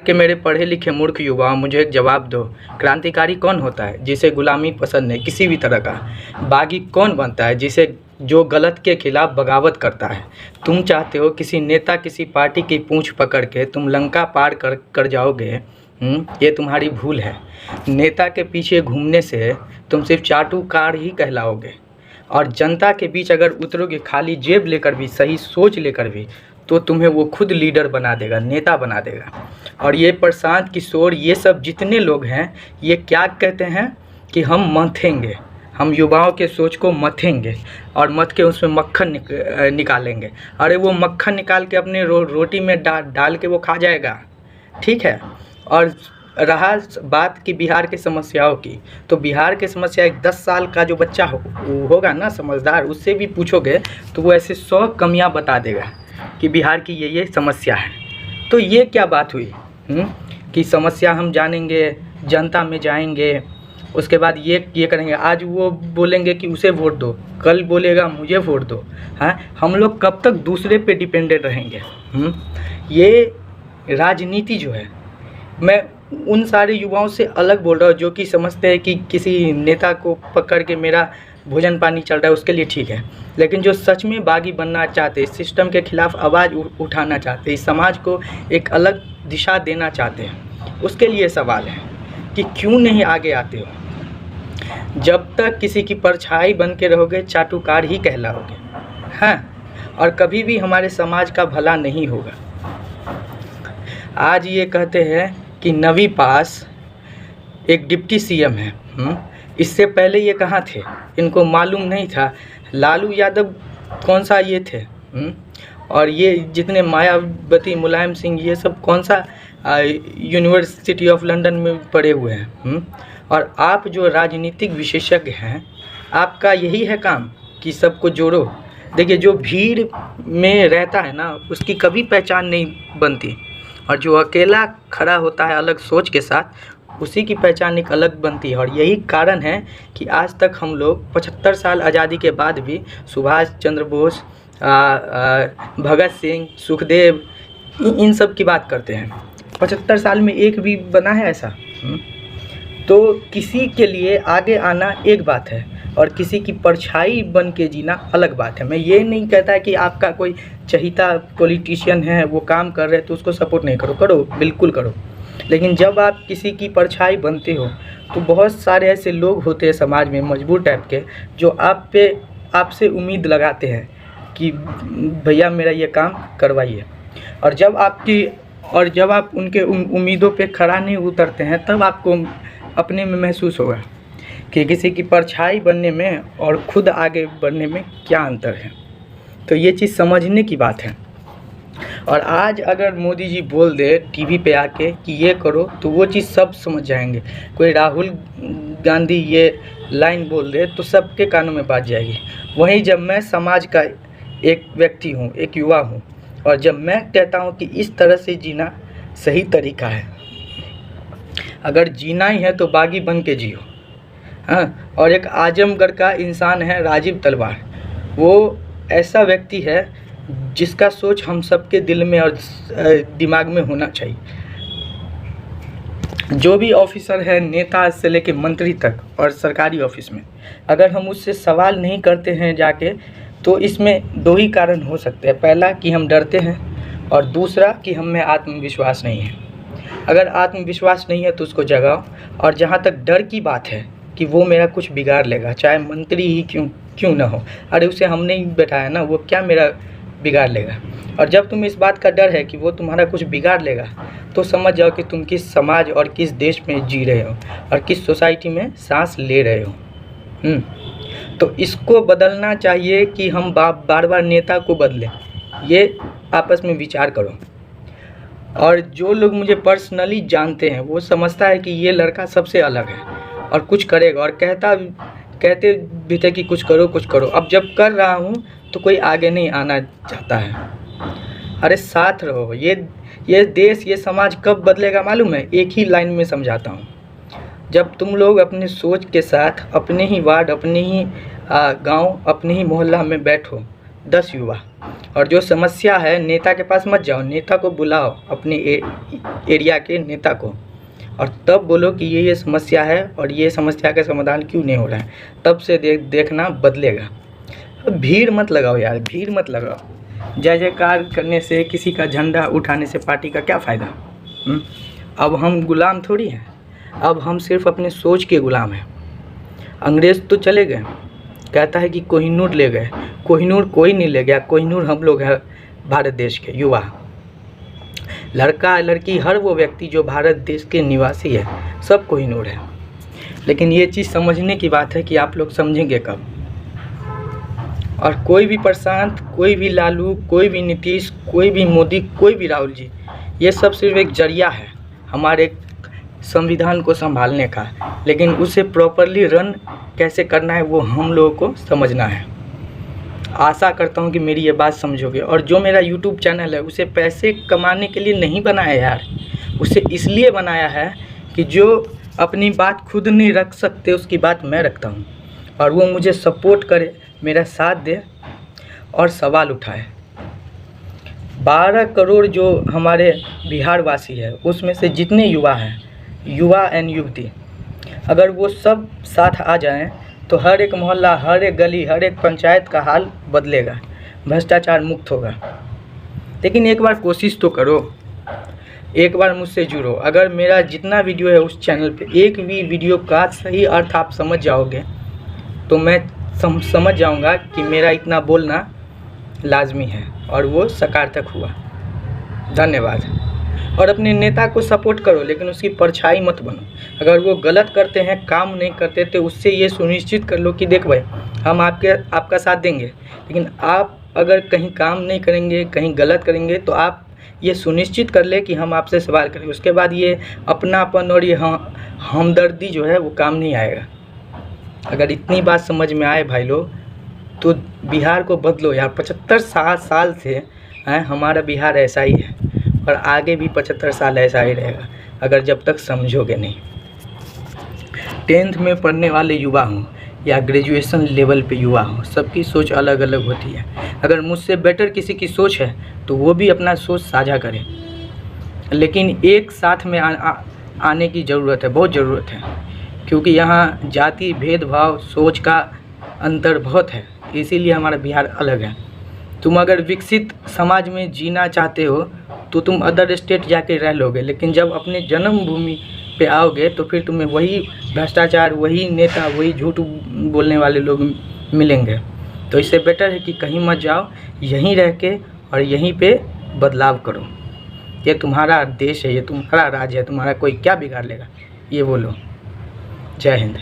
कि मेरे पढ़े लिखे मूर्ख युवाओं, मुझे एक जवाब दो। क्रांतिकारी कौन होता है जिसे गुलामी पसंद नहीं किसी भी तरह का? बागी कौन बनता है जिसे जो गलत के खिलाफ बगावत करता है? तुम चाहते हो किसी नेता किसी पार्टी की पूंछ पकड़ के तुम लंका पार कर जाओगे। ये तुम्हारी भूल है। नेता के पीछे घूमने से तुम सिर्फ चाटुकार ही कहलाओगे, और जनता के बीच अगर उतरोगे खाली जेब लेकर भी, सही सोच लेकर भी, तो तुम्हें वो खुद लीडर बना देगा, नेता बना देगा। और ये प्रशांत किशोर, ये सब जितने लोग हैं, ये क्या कहते हैं कि हम मथेंगे, हम युवाओं के सोच को मथेंगे और मथ के उसमें मक्खन निकालेंगे। अरे वो मक्खन निकाल के अपने रोटी में डाल के वो खा जाएगा, ठीक है। और रहा बात कि बिहार की समस्याओं की, तो बिहार की समस्या एक 10 साल का जो बच्चा होगा ना, समझदार, उससे भी पूछोगे तो वो ऐसे 100 कमियां बता देगा कि बिहार की ये समस्या है। तो ये क्या बात हुई कि समस्या हम जानेंगे, जनता में जाएंगे, उसके बाद ये करेंगे। आज वो बोलेंगे कि उसे वोट दो, कल बोलेगा मुझे वोट दो। हाँ, हम लोग कब तक दूसरे पे डिपेंडेंट रहेंगे? ये राजनीति जो है, मैं उन सारे युवाओं से अलग बोल रहा हूँ जो कि समझते हैं कि किसी नेता को पकड़ के मेरा भोजन पानी चल रहा है उसके लिए ठीक है, लेकिन जो सच में बागी बनना चाहते, सिस्टम के खिलाफ आवाज़ उठाना चाहते, इस समाज को एक अलग दिशा देना चाहते हैं, उसके लिए सवाल है कि क्यों नहीं आगे आते हो? जब तक किसी की परछाई बन के रहोगे, चाटुकार ही कहलाओगे। हाँ, और कभी भी हमारे समाज का भला नहीं होगा। आज ये कहते हैं कि नवी पास एक डिप्टी सीएम है। इससे पहले ये कहाँ थे? इनको मालूम नहीं था लालू यादव कौन सा ये थे। और ये जितने मायावती, मुलायम सिंह, ये सब कौन सा यूनिवर्सिटी ऑफ लंदन में पढ़े हुए हैं। और आप जो राजनीतिक विशेषज्ञ हैं, आपका यही है काम कि सबको जोड़ो। देखिए, जो भीड़ में रहता है ना, उसकी कभी पहचान नहीं बनती, और जो अकेला खड़ा होता है अलग सोच के साथ, उसी की पहचान एक अलग बनती है। और यही कारण है कि आज तक हम लोग 75 साल आज़ादी के बाद भी सुभाष चंद्र बोस, भगत सिंह, सुखदेव, इन सब की बात करते हैं। 75 साल में एक भी बना है ऐसा? तो किसी के लिए आगे आना एक बात है और किसी की परछाई बन के जीना अलग बात है। मैं ये नहीं कहता कि आपका कोई चहीता पॉलिटिशियन है, वो काम कर रहे हैं तो उसको सपोर्ट नहीं करो, करो, बिल्कुल करो। लेकिन जब आप किसी की परछाई बनते हो तो बहुत सारे ऐसे लोग होते हैं समाज में, मजबूर टाइप के, जो आपसे उम्मीद लगाते हैं कि भैया मेरा ये काम करवाइए। और जब आप उनके उम्मीदों पे खरा नहीं उतरते हैं, तब आपको अपने में महसूस होगा कि किसी की परछाई बनने में और खुद आगे बढ़ने में क्या अंतर है। तो ये चीज़ समझने की बात है। और आज अगर मोदी जी बोल दे टीवी पे आके कि ये करो, तो वो चीज़ सब समझ जाएंगे। कोई राहुल गांधी ये लाइन बोल दे तो सबके कानों में बात जाएगी। वहीं जब मैं समाज का एक व्यक्ति हूँ, एक युवा हूँ, और जब मैं कहता हूँ कि इस तरह से जीना सही तरीका है, अगर जीना ही है तो बागी बन के जियो। हाँ, और एक आजमगढ़ का इंसान है राजीव तलवार, वो ऐसा व्यक्ति है जिसका सोच हम सबके दिल में और दिमाग में होना चाहिए। जो भी ऑफिसर है, नेता से लेके मंत्री तक और सरकारी ऑफिस में, अगर हम उससे सवाल नहीं करते हैं जाके, तो इसमें दो ही कारण हो सकते हैं। पहला कि हम डरते हैं, और दूसरा कि हम में आत्मविश्वास नहीं है। अगर आत्मविश्वास नहीं है तो उसको जगाओ। और जहाँ तक डर की बात है कि वो मेरा कुछ बिगाड़ लेगा, चाहे मंत्री ही क्यों ना हो, अरे उसे हमने ही बैठाया ना, वो क्या मेरा बिगाड़ लेगा। और जब तुम्हें इस बात का डर है कि वो तुम्हारा कुछ बिगाड़ लेगा, तो समझ जाओ कि तुम किस समाज और किस देश में जी रहे हो और किस सोसाइटी में सांस ले रहे हो। तो इसको बदलना चाहिए कि हम बार बार नेता को बदलें। ये आपस में विचार करो। और जो लोग मुझे पर्सनली जानते हैं, वो समझता है कि ये लड़का सबसे अलग है और कुछ करेगा, और कहते भी थे कि कुछ करो। अब जब कर रहा हूँ तो कोई आगे नहीं आना चाहता है। अरे साथ रहो। ये देश, ये समाज कब बदलेगा मालूम है? एक ही लाइन में समझाता हूँ। जब तुम लोग अपने सोच के साथ अपने ही वार्ड, अपने ही गांव, अपने ही मोहल्ला में बैठो, 10 युवा। और जो समस्या है, नेता के पास मत जाओ, नेता को बुलाओ, अपने एरिया के नेता को, और तब बोलो कि ये समस्या है और ये समस्या का समाधान क्यों नहीं हो रहा है। तब से देखना बदलेगा। भीड़ मत लगाओ यार, भीड़ मत लगाओ। जय जयकार करने से, किसी का झंडा उठाने से पार्टी का क्या फ़ायदा। अब हम गुलाम थोड़ी हैं, अब हम सिर्फ अपने सोच के गुलाम हैं। अंग्रेज़ तो चले गए, कहता है कि कोहिनूर ले गए, कोहिनूर कोई नहीं ले गया, कोहिनूर हम लोग हैं, भारत देश के युवा, लड़का लड़की, हर वो व्यक्ति जो भारत देश के निवासी है, सब कोहिनूर है। लेकिन ये चीज़ समझने की बात है कि आप लोग समझेंगे कब। और कोई भी प्रशांत, कोई भी लालू, कोई भी नीतीश, कोई भी मोदी, कोई भी राहुल जी, ये सब सिर्फ एक जरिया है हमारे संविधान को संभालने का। लेकिन उसे प्रॉपरली रन कैसे करना है वो हम लोगों को समझना है। आशा करता हूँ कि मेरी ये बात समझोगे। और जो मेरा यूट्यूब चैनल है, उसे पैसे कमाने के लिए नहीं बनाया यार, उसे इसलिए बनाया है कि जो अपनी बात खुद नहीं रख सकते उसकी बात मैं रखता हूँ, और वो मुझे सपोर्ट करे, मेरा साथ दे और सवाल उठाए। 12 करोड़ जो हमारे बिहार वासी है, उसमें से जितने युवा हैं, युवा एंड युवती, अगर वो सब साथ आ जाएं तो हर एक मोहल्ला, हर एक गली, हर एक पंचायत का हाल बदलेगा, भ्रष्टाचार मुक्त होगा। लेकिन एक बार कोशिश तो करो, एक बार मुझसे जुड़ो। अगर मेरा जितना वीडियो है उस चैनल पे एक भी वीडियो का सही अर्थ आप समझ जाओगे तो मैं समझ जाऊंगा कि मेरा इतना बोलना लाजमी है और वो सार्थक हुआ। धन्यवाद। और अपने नेता को सपोर्ट करो, लेकिन उसकी परछाई मत बनो। अगर वो गलत करते हैं, काम नहीं करते, तो उससे ये सुनिश्चित कर लो कि देख भाई, हम आपका साथ देंगे, लेकिन आप अगर कहीं काम नहीं करेंगे, कहीं गलत करेंगे, तो आप ये सुनिश्चित कर ले कि हम आपसे सवाल करें। उसके बाद ये अपनापन और ये हमदर्दी जो है वो काम नहीं आएगा। अगर इतनी बात समझ में आए भाई लोग, तो बिहार को बदलो यार। 75 साल से हमारा बिहार ऐसा ही है और आगे भी 75 साल ऐसा ही रहेगा, अगर जब तक समझोगे नहीं। 10th में पढ़ने वाले युवा हों या ग्रेजुएशन लेवल पे युवा हों, सबकी सोच अलग अलग होती है। अगर मुझसे बेटर किसी की सोच है तो वो भी अपना सोच साझा करें, लेकिन एक साथ में आने की ज़रूरत है, बहुत ज़रूरत है, क्योंकि यहाँ जाति भेदभाव, सोच का अंतर बहुत है, इसीलिए हमारा बिहार अलग है। तुम अगर विकसित समाज में जीना चाहते हो तो तुम अदर स्टेट जाके रह लोगे, लेकिन जब अपने जन्मभूमि पे आओगे तो फिर तुम्हें वही भ्रष्टाचार, वही नेता, वही झूठ बोलने वाले लोग मिलेंगे। तो इससे बेटर है कि कहीं मत जाओ, यहीं रह के और यहीं पे बदलाव करो। ये तुम्हारा देश है, ये तुम्हारा राज्य है, तुम्हारा कोई क्या बिगाड़ लेगा, ये बोलो। जय हिंद।